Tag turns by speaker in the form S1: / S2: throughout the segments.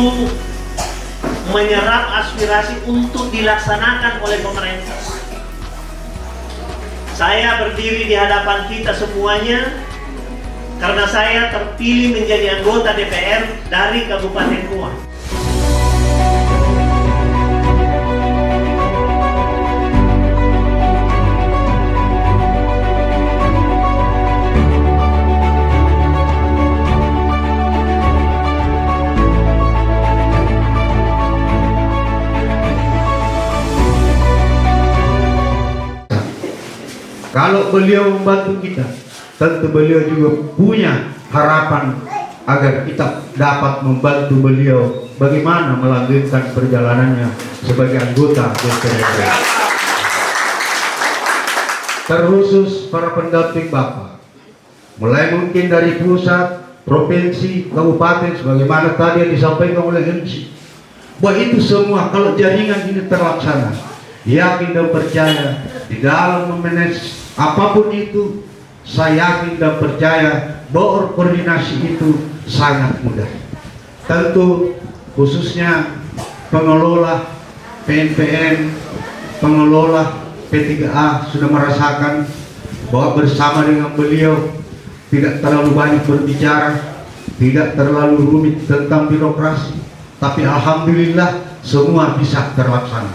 S1: itu menyerap aspirasi untuk dilaksanakan oleh pemerintah. Saya berdiri di hadapan kita semuanya karena saya terpilih menjadi anggota DPR dari Kabupaten Goa.
S2: Kalau beliau membantu kita, tentu beliau juga punya harapan agar kita dapat membantu beliau bagaimana melanjutkan perjalanannya sebagai anggota DPR. Terkhusus para pendamping Bapak, mulai mungkin dari pusat, provinsi, kabupaten, sebagaimana tadi yang disampaikan oleh MC, bahwa itu semua kalau jaringan ini terlaksana, yakin dan percaya di dalam memanage apapun itu, saya yakin dan percaya bahwa koordinasi itu sangat mudah. Tentu khususnya pengelola PNPN, pengelola P3A sudah merasakan bahwa bersama dengan beliau tidak terlalu banyak berbicara, tidak terlalu rumit tentang birokrasi, tapi alhamdulillah semua bisa terlaksana.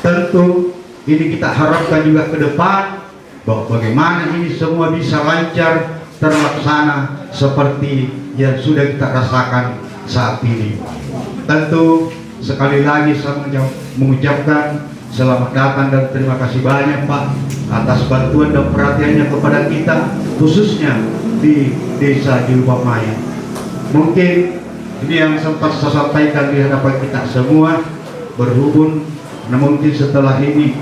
S2: Tentu ini kita harapkan juga ke depan bahwa bagaimana ini semua bisa lancar terlaksana seperti yang sudah kita rasakan saat ini. Tentu sekali lagi saya mengucapkan selamat datang dan terima kasih banyak Pak atas bantuan dan perhatiannya kepada kita, khususnya di Desa Jilupamaya. Mungkin ini yang sempat saya sampaikan di hadapan kita semua, berhubung mungkin setelah ini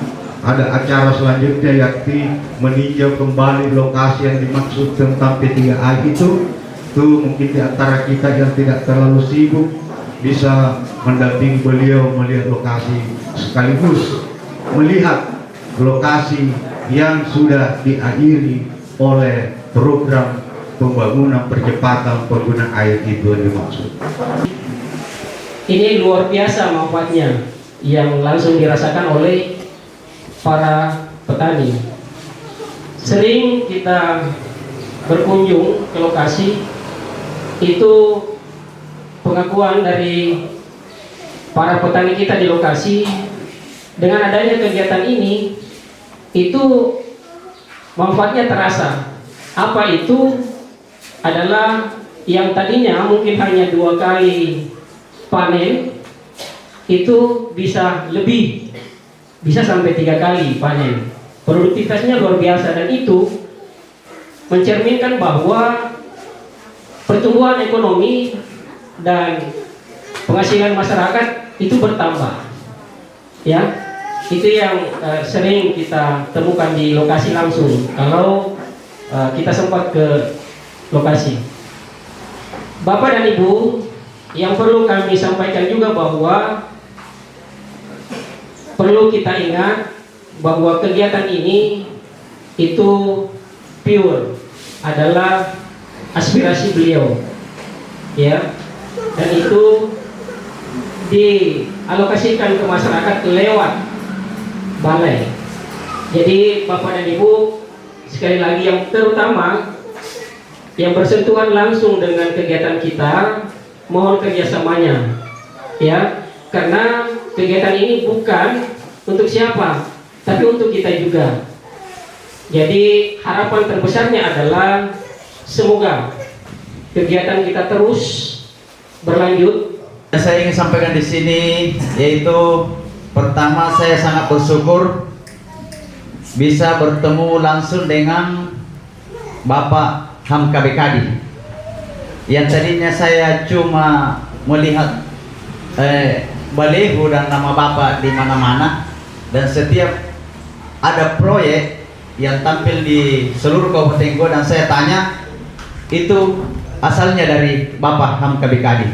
S2: ada acara selanjutnya yakni meninjau kembali lokasi yang dimaksud tentang P3A itu mungkin di antara kita yang tidak terlalu sibuk bisa mendampingi beliau melihat lokasi sekaligus melihat lokasi yang sudah diakhiri oleh program pembangunan percepatan penggunaan air itu yang dimaksud.
S3: Ini luar biasa manfaatnya yang langsung dirasakan oleh para petani. Sering kita berkunjung ke lokasi, itu pengakuan dari para petani kita di lokasi, dengan adanya kegiatan ini, itu manfaatnya terasa. Apa itu? Adalah yang tadinya mungkin hanya 2 kali panen, itu bisa lebih, bisa sampai 3 kali panen. Produktivitasnya luar biasa dan itu mencerminkan bahwa pertumbuhan ekonomi dan penghasilan masyarakat itu bertambah. Ya, itu yang sering kita temukan di lokasi langsung. Kalau kita sempat ke lokasi, Bapak dan Ibu, yang perlu kami sampaikan juga bahwa perlu kita ingat bahwa kegiatan ini itu pure adalah aspirasi beliau, ya, dan itu dialokasikan ke masyarakat lewat balai. Jadi Bapak dan Ibu, sekali lagi yang terutama yang bersentuhan langsung dengan kegiatan kita, mohon kerjasamanya, ya, karena kegiatan ini bukan untuk siapa, tapi untuk kita juga. Jadi harapan terbesarnya adalah semoga kegiatan kita terus berlanjut.
S4: Saya ingin sampaikan di sini yaitu pertama, saya sangat bersyukur bisa bertemu langsung dengan Bapak Hamka Bekadi. Yang tadinya saya cuma melihat baliho dan nama Bapak di mana-mana, dan setiap ada proyek yang tampil di seluruh Kabupaten Goa dan saya tanya, itu asalnya dari Bapak Hamka Bekadi.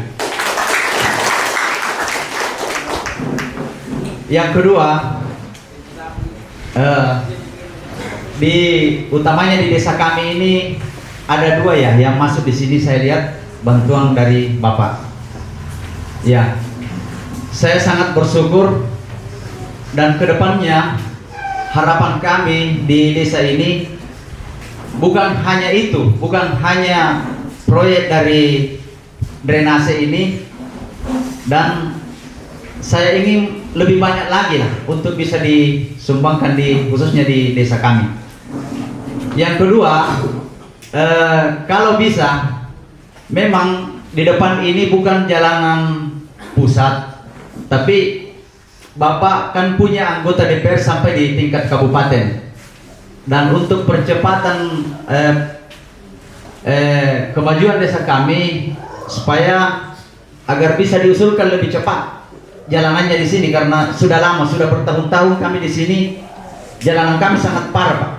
S4: Yang kedua, utamanya di desa kami ini ada 2 ya yang masuk di sini, saya lihat bantuan dari Bapak. Ya, saya sangat bersyukur dan kedepannya harapan kami di desa ini bukan hanya itu, bukan hanya proyek dari drainase ini, dan saya ingin lebih banyak lagi lah untuk bisa disumbangkan khususnya di desa kami. Yang kedua, kalau bisa, memang di depan ini bukan jalanan pusat, tapi Bapak kan punya anggota DPR sampai di tingkat kabupaten, dan untuk percepatan kemajuan desa kami supaya agar bisa diusulkan lebih cepat jalanannya di sini, karena sudah lama, sudah bertahun-tahun kami di sini, jalanan kami sangat parah, Pak.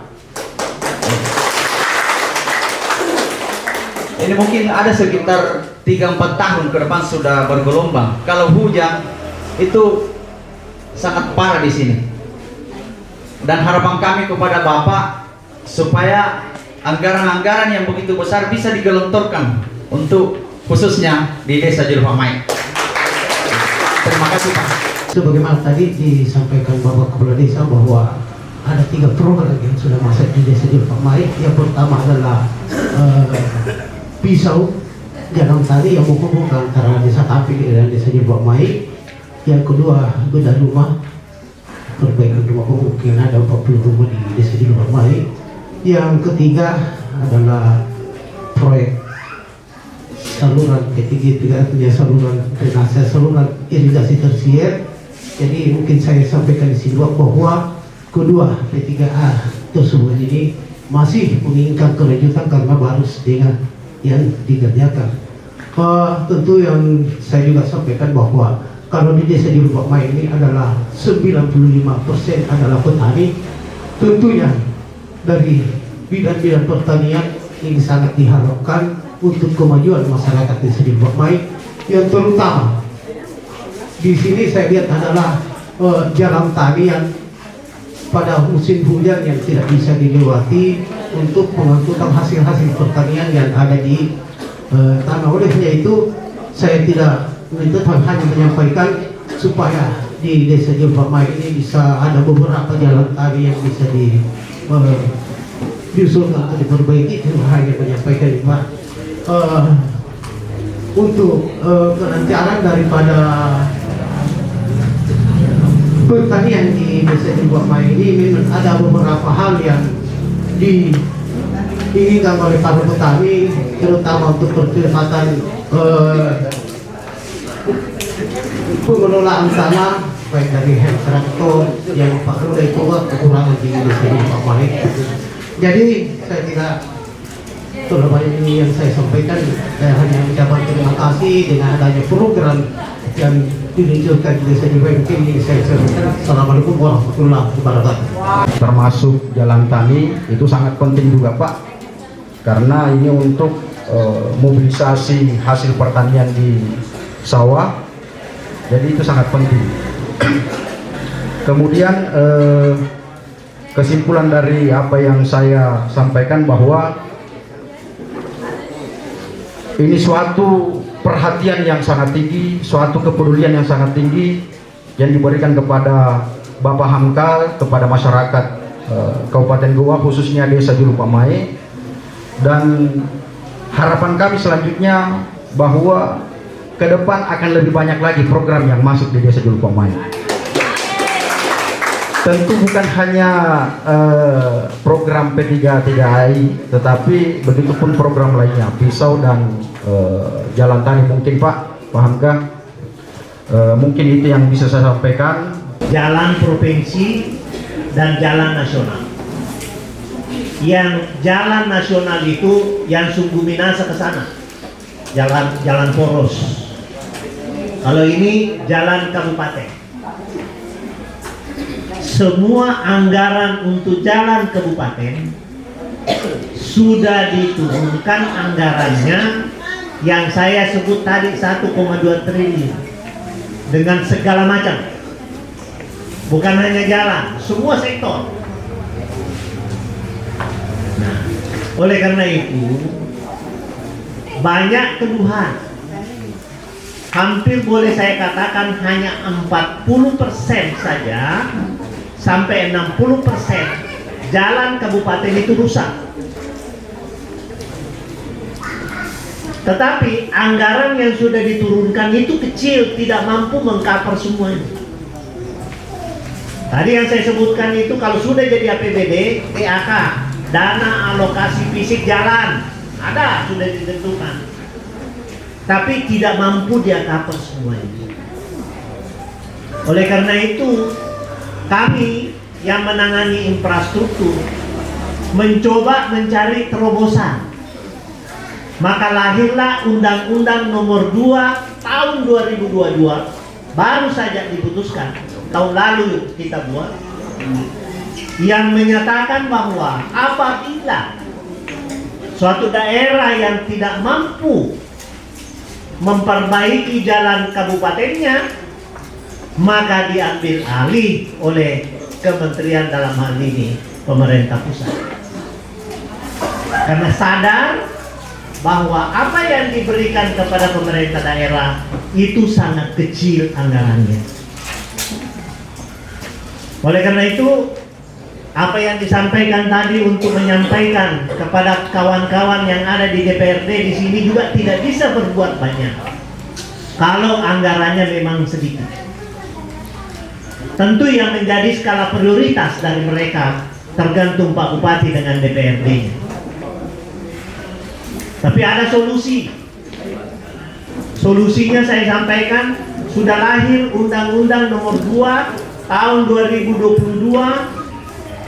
S4: Ini mungkin ada sekitar 3-4 tahun ke depan sudah bergelombang. Kalau hujan itu sangat parah di sini. Dan harapan kami kepada Bapak supaya anggaran-anggaran yang begitu besar bisa digelontorkan untuk khususnya di Desa Julupamai. Terima kasih, Pak.
S5: Sebagaimana tadi disampaikan Bapak Kepala Desa bahwa ada 3 program yang sudah masuk di Desa Julupamai. Yang pertama adalah pisau jalan tali yang menghubungkan antara Desa Tapi dan Desa Julupamai. Yang kedua, bedah rumah, perbaikan rumah mungkin ada 40 rumah di Desa Julupamai. Yang ketiga adalah proyek saluran ketiga saluran drainase, saluran irigasi tersier. Jadi mungkin saya sampaikan di sini bahwa kedua P3A tersebut ini masih menginginkan kelanjutan karena baru dengan yang dikerjakan. Tentu yang saya juga sampaikan bahwa kalau di Desa Julupamai ini adalah 95% adalah petani, tentunya dari bidang-bidang pertanian ini sangat diharapkan untuk kemajuan masyarakat Desa Julupamai. Yang terutama di sini saya lihat adalah jalan tali yang pada musim hujan yang tidak bisa dilewati untuk pengangkutan hasil-hasil pertanian yang ada di tanah. Olehnya itu saya tidak hanya menyampaikan supaya di Desa Julupamai ini bisa ada beberapa jalan tali yang bisa diusulkan untuk diperbaiki. Itu hanya menyampaikan, Pak. Untuk kelancaran daripada pertanian di Desa Julupamai ini memang ada beberapa hal yang diinginkan oleh para petani, terutama untuk percepatan pengelolaan tanah baik dari hand traktor yang Pak Roda itu kekurangan di Desa Julupamai. Jadi saya tidak terlalu banyak ini yang saya sampaikan. Saya hanya mengucapkan terima kasih dengan adanya program yang diluncurkan di Desa Julupamai. Mungkin ini saya sampaikan. Assalamualaikum warahmatullahi wabarakatuh.
S2: Termasuk jalan tani itu sangat penting juga, Pak, karena ini untuk mobilisasi hasil pertanian di sawah, jadi itu sangat penting. Kemudian kesimpulan dari apa yang saya sampaikan bahwa ini suatu perhatian yang sangat tinggi, suatu kepedulian yang sangat tinggi yang diberikan kepada Bapak Hamka, kepada masyarakat Kabupaten Goa, khususnya Desa Julupamai. Dan harapan kami selanjutnya bahwa ke depan akan lebih banyak lagi program yang masuk di Desa Julupamai. Tentu bukan hanya program P3TGI, tetapi begitupun program lainnya, pisau dan jalan tani. Mungkin Pak Hamka, mungkin itu yang bisa saya sampaikan.
S1: Jalan provinsi dan jalan nasional. Yang jalan nasional itu yang sungguh minasa ke sana, jalan poros. Kalau ini jalan kabupaten. Semua anggaran untuk jalan kabupaten sudah diturunkan anggarannya yang saya sebut tadi 1,2 triliun dengan segala macam. Bukan hanya jalan, semua sektor. Nah, oleh karena itu banyak keluhan hampir boleh saya katakan hanya 40% saja sampai 60% jalan kabupaten itu rusak. Tetapi anggaran yang sudah diturunkan itu kecil, tidak mampu mengcover semuanya. Tadi yang saya sebutkan itu kalau sudah jadi APBD, DAK, dana alokasi fisik jalan, ada, sudah ditentukan. Tapi tidak mampu dia cover semuanya. Oleh karena itu, kami yang menangani infrastruktur mencoba mencari terobosan. Maka lahirlah Undang-Undang Nomor 2 Tahun 2022, baru saja diputuskan tahun lalu kita buat, yang menyatakan bahwa apabila suatu daerah yang tidak mampu memperbaiki jalan kabupatennya, maka diambil alih oleh kementerian, dalam hal ini pemerintah pusat. Karena sadar bahwa apa yang diberikan kepada pemerintah daerah itu sangat kecil anggarannya. Oleh karena itu, apa yang disampaikan tadi untuk menyampaikan kepada kawan-kawan yang ada di DPRD di sini juga tidak bisa berbuat banyak kalau anggarannya memang sedikit. Tentu yang menjadi skala prioritas dari mereka tergantung Pak Bupati dengan DPRD-nya. Tapi ada solusi. Solusinya saya sampaikan, sudah lahir Undang-Undang Nomor 2 Tahun 2022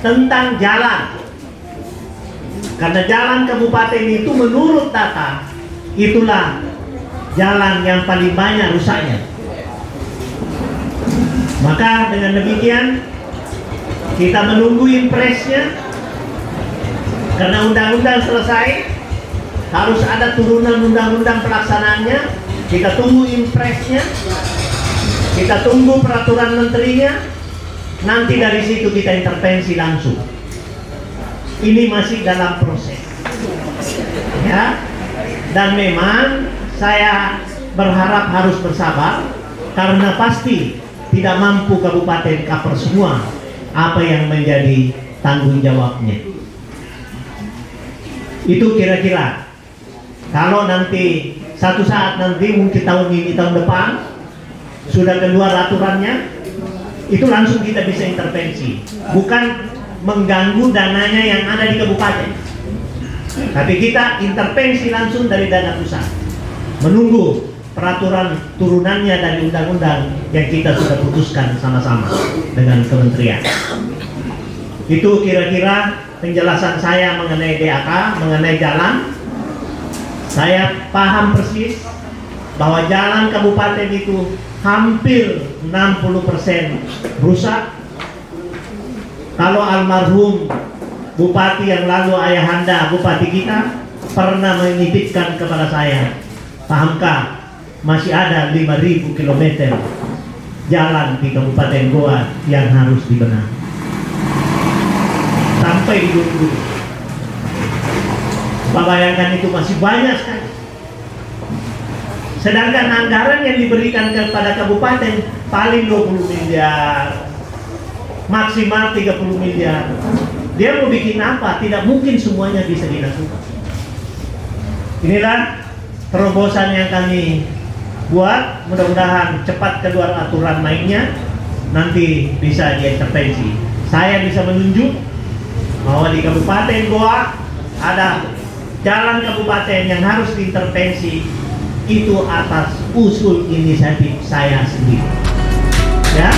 S1: tentang jalan. Karena jalan kabupaten itu menurut data, itulah jalan yang paling banyak rusaknya. Maka dengan demikian kita menunggu impresnya, karena undang-undang selesai, harus ada turunan undang-undang pelaksanaannya. Kita tunggu impresnya, kita tunggu peraturan menterinya, nanti dari situ kita intervensi langsung. Ini masih dalam proses, ya. Dan memang saya berharap harus bersabar, karena pasti tidak mampu kabupaten cover semua apa yang menjadi tanggung jawabnya. Itu kira-kira. Kalau nanti satu saat nanti, mungkin tahun ini, tahun depan sudah keluar aturannya, itu langsung kita bisa intervensi, bukan mengganggu dananya yang ada di kabupaten, tapi kita intervensi langsung dari dana pusat, menunggu peraturan turunannya dari undang-undang yang kita sudah putuskan sama-sama dengan kementerian. Itu kira-kira penjelasan saya mengenai DAK, mengenai jalan. Saya paham persis bahwa jalan kabupaten itu hampir 60% rusak. Kalau almarhum bupati yang lalu, ayahanda bupati kita, pernah menitipkan kepada saya, pahamkah masih ada 5.000 km jalan di Kabupaten Goa yang harus dibenahi sampai di Gunung. Bayangkan, itu masih banyak sekali. Sedangkan anggaran yang diberikan kepada kabupaten paling 20 miliar, maksimal 30 miliar. Dia mau bikin apa? Tidak mungkin semuanya bisa dilakukan. Inilah terobosan yang kami buat. Mudah-mudahan cepat keluar aturan mainnya, nanti bisa diintervensi. Saya bisa menunjuk bahwa di Kabupaten Goa ada jalan kabupaten yang harus diintervensi, itu atas usul inisiatif saya sendiri, ya.